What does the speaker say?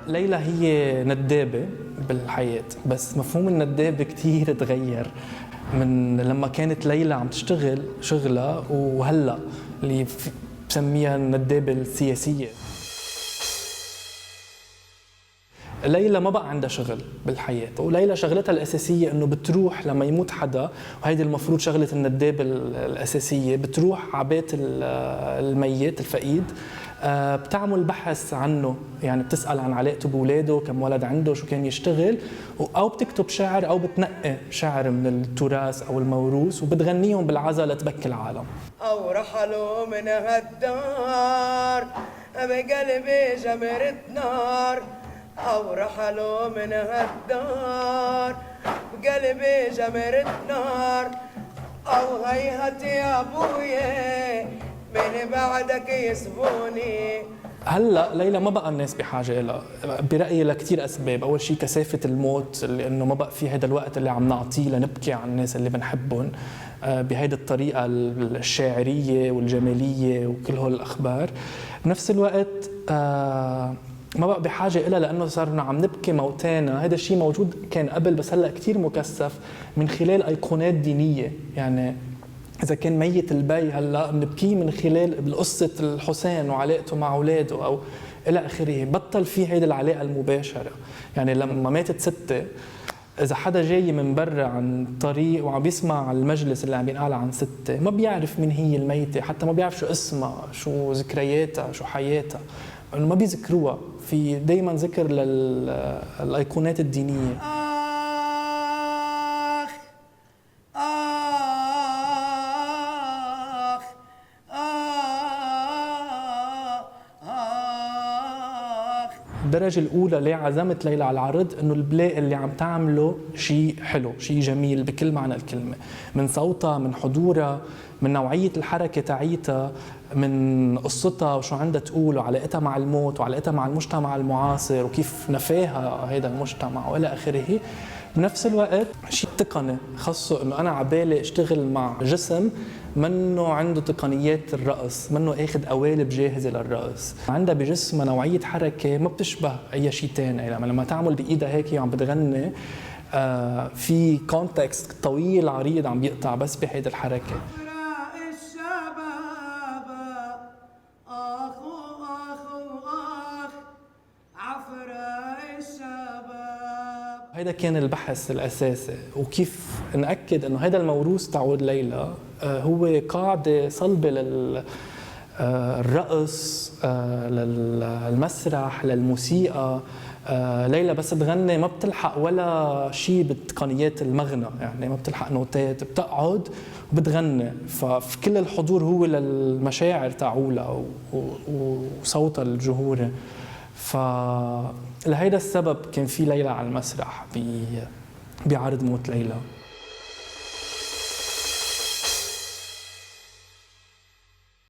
ليلى هي ندابة بالحياة، بس مفهوم الندابة كتير تغير من لما كانت ليلى عم تشتغل شغلها وهلا اللي بسميها الندابة السياسية. ليلى ما بقى عندها شغل بالحياة، وليلى شغلتها الأساسية إنه بتروح لما يموت حدا، وهيدي المفروض شغلة الندابة الأساسية، بتروح على بيت الميت الفقيد، بتعمل بحث عنه، يعني بتسأل عن علاقته بولاده، كم ولد عنده، شو كان يشتغل، أو بتكتب شعر أو بتنقي شعر من التراث أو الموروث وبتغنيهم بالعزا لتبكي العالم. أو رحلوا من هالدار بقلبي جمرة نار، أو رحلوا من هالدار بقلبي جمرة نار، أو هيهت يا أبويا من بعدك يسبوني. هلا ليلى ما بقى الناس بحاجه لها برأيي لكثير اسباب، اول شيء كثافه الموت، لانه ما بقى في هذا الوقت اللي عم نعطيه لنبكي عن الناس اللي بنحبهم بهيدي الطريقه الشاعريه والجماليه وكل هول الاخبار. بنفس الوقت ما بقى بحاجه لها لانه صرنا عم نبكي موتانا. هذا الشيء موجود كان قبل بس هلا كثير مكثف من خلال ايقونات دينيه، يعني إذا كان ميت البي هلا بنبكيه من خلال قصة الحسين وعلاقته مع أولاده أو إلى آخره. بطل في هيدي العلاقة المباشرة، يعني لما ماتت ستة إذا حدا جاي من برا عن طريق وعم بيسمع المجلس اللي عم ينقال عن ستة ما بيعرف مين هي الميتة، حتى ما بيعرف شو اسمها، شو ذكرياتها، شو حياتها، إنه ما بيذكروها. في دايما ذكر للأيقونات الدينية. الدرجة الأولى ليه عزمت ليلى على العرض إنه البلاء اللي عم تعمله شيء حلو، شيء جميل بكل معنى الكلمة، من صوتها، من حضورها، من نوعية الحركة تاعيتها، من قصتها وشو عندها تقول، وعلاقتها مع الموت، وعلاقتها مع المجتمع المعاصر، وكيف نفاها هذا المجتمع وإلى آخره. بنفس الوقت شيء تقني خاصه انه انا عبالي اشتغل مع جسم منه عنده تقنيات الرقص، منه اخذ قوالب جاهزه للرقص، عندها بجسمها نوعيه حركه ما بتشبه اي شيء ثاني. يعني لما تعمل بايدها هيك وعم بتغني في كونتكست طويل عريض عم بيقطع بس بهيدي الحركه. هيدا كان البحث الأساسي، وكيف نأكد إنه هيدا الموروث تعود ليلى هو قاعدة صلبة للرقص، للمسرح، للموسيقى. ليلى بس تغني ما بتلحق ولا شيء بتقنيات المغنى، يعني ما بتلحق نوتات، بتقعد وبتغني، ففي كل الحضور هو للمشاعر تاعولها وصوتها الجمهوري. فلهيدا السبب كان في ليلى على المسرح بعرض موت ليلى.